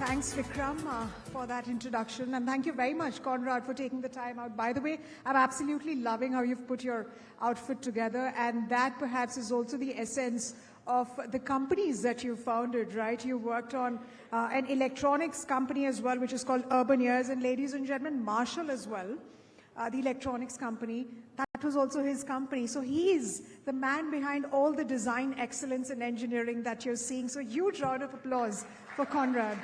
Thanks, Vikram, for that introduction. And thank you very much, Konrad, for taking the time out. By the way, I'm absolutely loving how you've put your outfit together. And that perhaps is also the essence of the companies that you founded, right? You worked on an electronics company as well, which is called Urban Years. And ladies and gentlemen, Marshall as well, the electronics company. That was also his company. So he's the man behind all the design excellence and engineering that you're seeing. So huge round of applause for Konrad.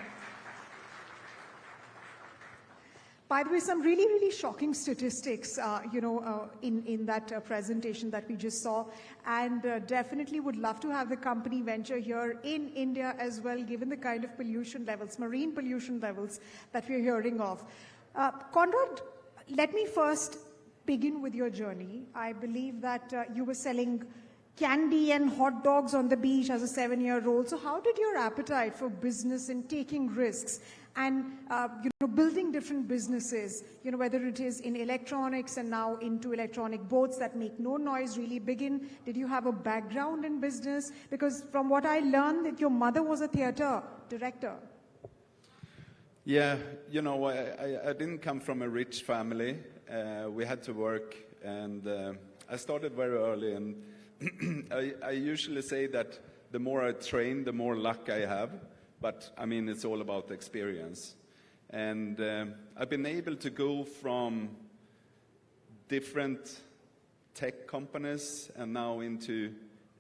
By the way, some really, really shocking statistics, in that presentation that we just saw. And definitely would love to have the company venture here in India as well, given the kind of pollution levels, marine pollution levels that we're hearing of. Konrad, let me first begin with your journey. I believe that you were selling candy and hot dogs on the beach as a 7-year-old. So how did your appetite for business and taking risks and building different businesses, whether it is in electronics and now into electronic boats that make no noise, really begin? Did you have a background in business? Because from what I learned, that your mother was a theater director. Yeah, I didn't come from a rich family. We had to work, and I started very early. And I usually say that the more I train, the more luck I have. But, I mean, it's all about experience. And I've been able to go from different tech companies and now into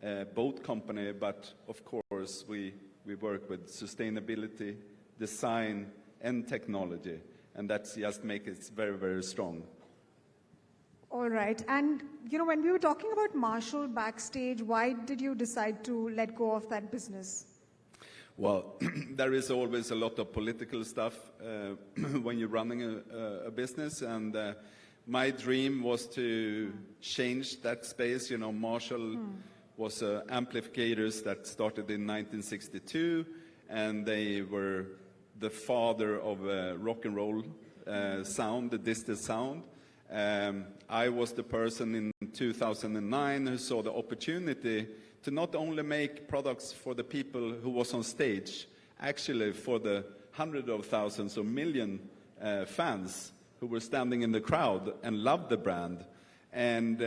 a boat company. But, of course, we work with sustainability, design, and technology. And that just makes it very, very strong. All right. And, when we were talking about Marshall backstage, why did you decide to let go of that business? Well, there is always a lot of political stuff when you're running a business. And my dream was to change that space. Marshall was amplificators that started in 1962. And they were the father of rock and roll sound, the distant sound. I was the person in 2009 who saw the opportunity to not only make products for the people who was on stage, actually for the hundreds of thousands or million fans who were standing in the crowd and loved the brand. And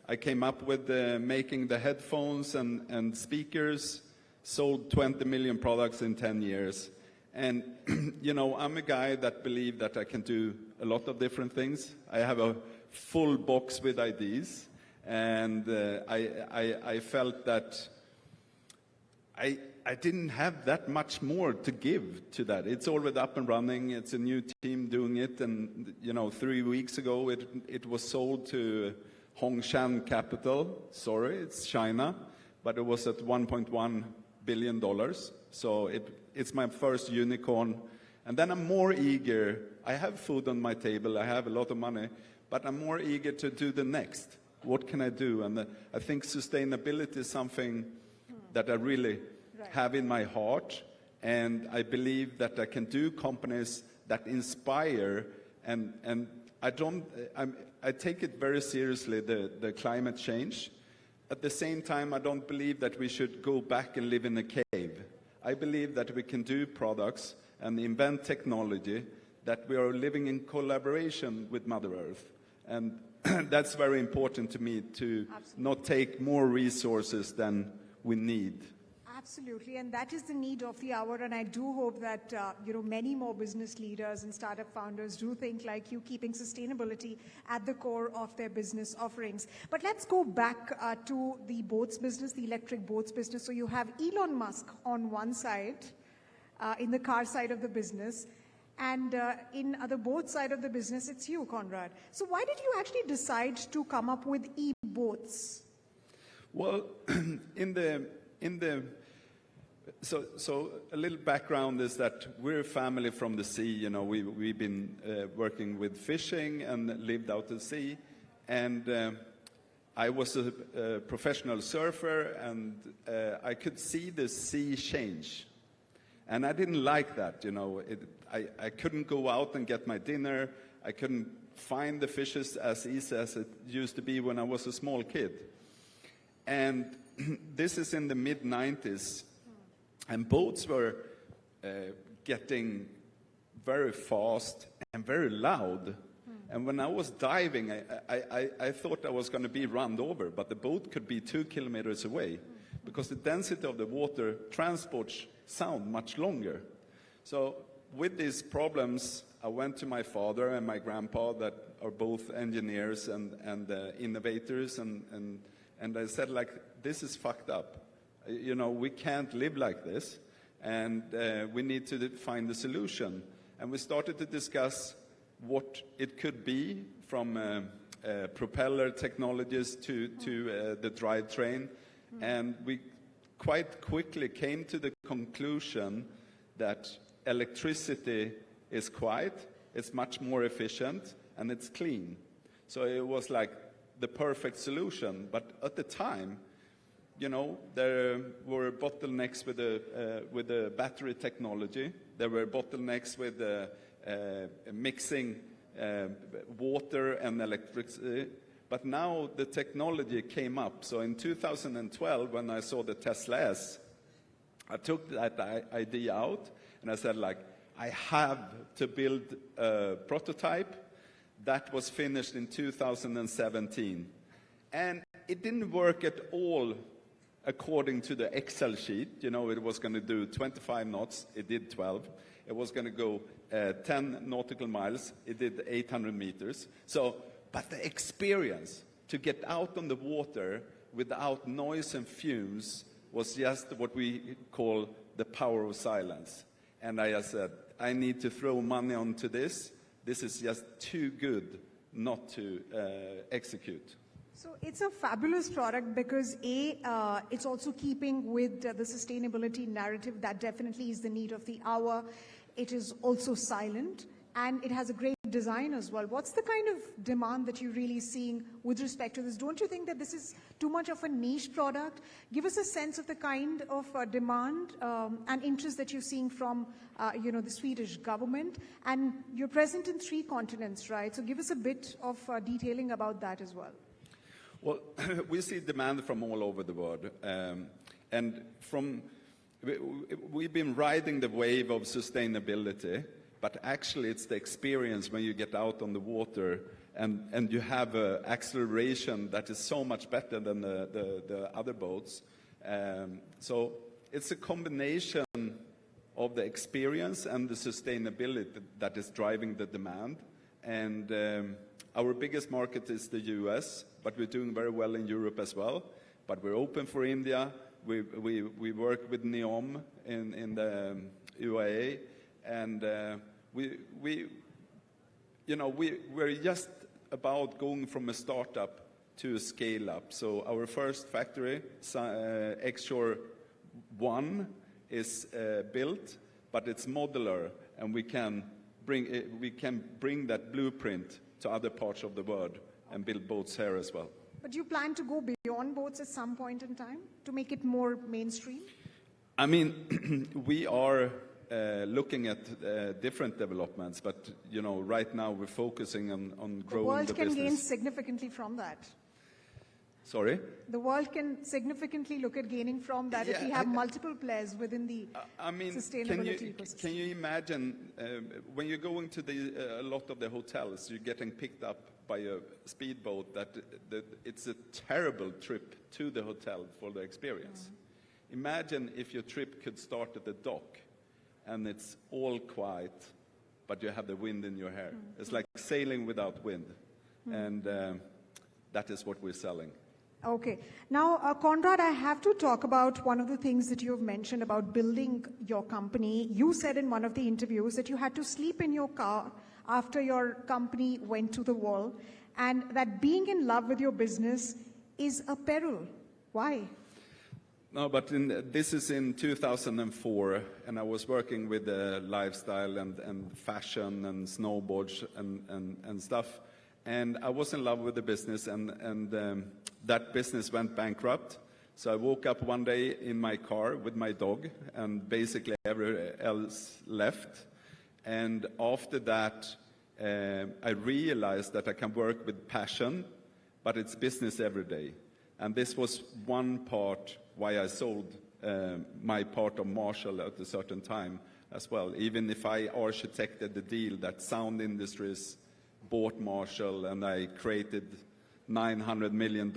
I came up with making the headphones and speakers, sold 20 million products in 10 years. And, I'm a guy that believes that I can do a lot of different things. I have a full box with ideas. And I felt that I didn't have that much more to give to that. It's already up and running. It's a new team doing it. And, 3 weeks ago, it was sold to Hongshan Capital. Sorry, it's China. But it was at $1.1 billion. So it's my first unicorn. And then I'm more eager. I have food on my table. I have a lot of money. But I'm more eager to do the next. What can I do? And I think sustainability is something that I really have in my heart. And I believe that I can do companies that inspire. And I take it very seriously, the climate change. At the same time, I don't believe that we should go back and live in a cave. I believe that we can do products and invent technology that we are living in collaboration with Mother Earth. And that's very important to me, to not take more resources than we need. Absolutely, and that is the need of the hour, and I do hope that many more business leaders and startup founders do think like you, keeping sustainability at the core of their business offerings. But let's go back to the boats business, the electric boats business. So you have Elon Musk on one side, in the car side of the business, and in the boat side of the business, it's you, Konrad. So why did you actually decide to come up with e-boats? Well, So a little background is that we're a family from the sea. We've been working with fishing and lived out at sea. And I was a professional surfer, and I could see the sea change. And I didn't like that, I couldn't go out and get my dinner. I couldn't find the fishes as easy as it used to be when I was a small kid. And this is in the mid-90s. And boats were getting very fast and very loud. And when I was diving, I thought I was going to be run over, but the boat could be 2 kilometers away because the density of the water transports sound much longer. So with these problems, I went to my father and my grandpa that are both engineers and innovators, and I said, like, this is fucked up. You know, we can't live like this, and we need to find a solution. And we started to discuss what it could be, from propeller technologies to the drivetrain. And we quite quickly came to the conclusion that electricity is quiet, it's much more efficient, and it's clean. So it was like the perfect solution. But at the time, you know, there were bottlenecks with the battery technology. There were bottlenecks with mixing water and electricity. But now the technology came up. So in 2012, when I saw the Tesla S, I took that idea out and I said, like, I have to build a prototype. That was finished in 2017. And it didn't work at all according to the Excel sheet. You know, it was going to do 25 knots. It did 12. It was going to go 10 nautical miles. It did 800 meters. So, but the experience to get out on the water without noise and fumes was just what we call the power of silence. And I just said, I need to throw money onto this. This is just too good not to execute. So it's a fabulous product because it's also keeping with the sustainability narrative that definitely is the need of the hour. It is also silent and it has a great design as well. What's the kind of demand that you're really seeing with respect to this? Don't you think that this is too much of a niche product? Give us a sense of the kind of demand and interest that you're seeing from the Swedish government. And you're present in 3 continents, right? So give us a bit of detailing about that as well. Well, we see demand from all over the world. We've been riding the wave of sustainability, but actually it's the experience when you get out on the water and you have an acceleration that is so much better than the other boats. So it's a combination of the experience and the sustainability that is driving the demand. And our biggest market is the US, but we're doing very well in Europe as well. But we're open for India. We work with NEOM in the UAE, and we're just about going from a startup to a scale up. So our first factory, X-Shore 1, is built, but it's modular, and we can bring that blueprint to other parts of the world and build boats here as well. But do you plan to go beyond boats at some point in time to make it more mainstream? I mean, we are looking at different developments, but right now we're focusing on growing the business. The world can gain significantly from that. Sorry? The world can significantly look at gaining from that if we have multiple players within the sustainability ecosystem. Can you imagine when you're going to a lot of the hotels, you're getting picked up by a speedboat that it's a terrible trip to the hotel for the experience. Imagine if your trip could start at the dock and it's all quiet, but you have the wind in your hair. It's like sailing without wind. And that is what we're selling. Okay. Now, Konrad, I have to talk about one of the things that you've mentioned about building your company. You said in one of the interviews that you had to sleep in your car after your company went to the wall, and that being in love with your business is a peril. Why? No, but this is in 2004, and I was working with lifestyle and fashion and snowboards and stuff. And I was in love with the business, and that business went bankrupt. So I woke up one day in my car with my dog, and basically everyone else left. And after that, I realized that I can work with passion, but it's business every day. And this was one part why I sold my part of Marshall at a certain time. as well. Even if I architected the deal that Sound Industries bought Marshall and I created $900 million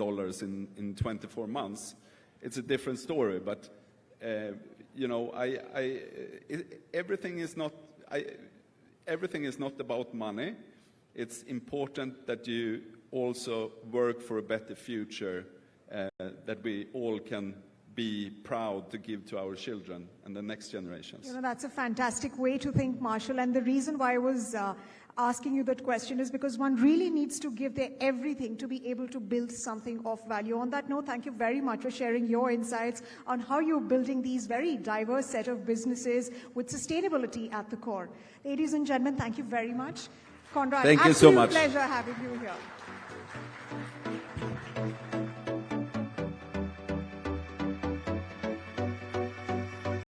in 24 months, it's a different story. But you know, everything is not about money. It's important that you also work for a better future that we all can be proud to give to our children and the next generations. You know, that's a fantastic way to think, Marshall. And the reason why I was asking you that question is because one really needs to give their everything to be able to build something of value. On that note, thank you very much for sharing your insights on how you're building these very diverse set of businesses with sustainability at the core. Ladies and gentlemen, thank you very much. Konrad, thank you so much. Pleasure having you here.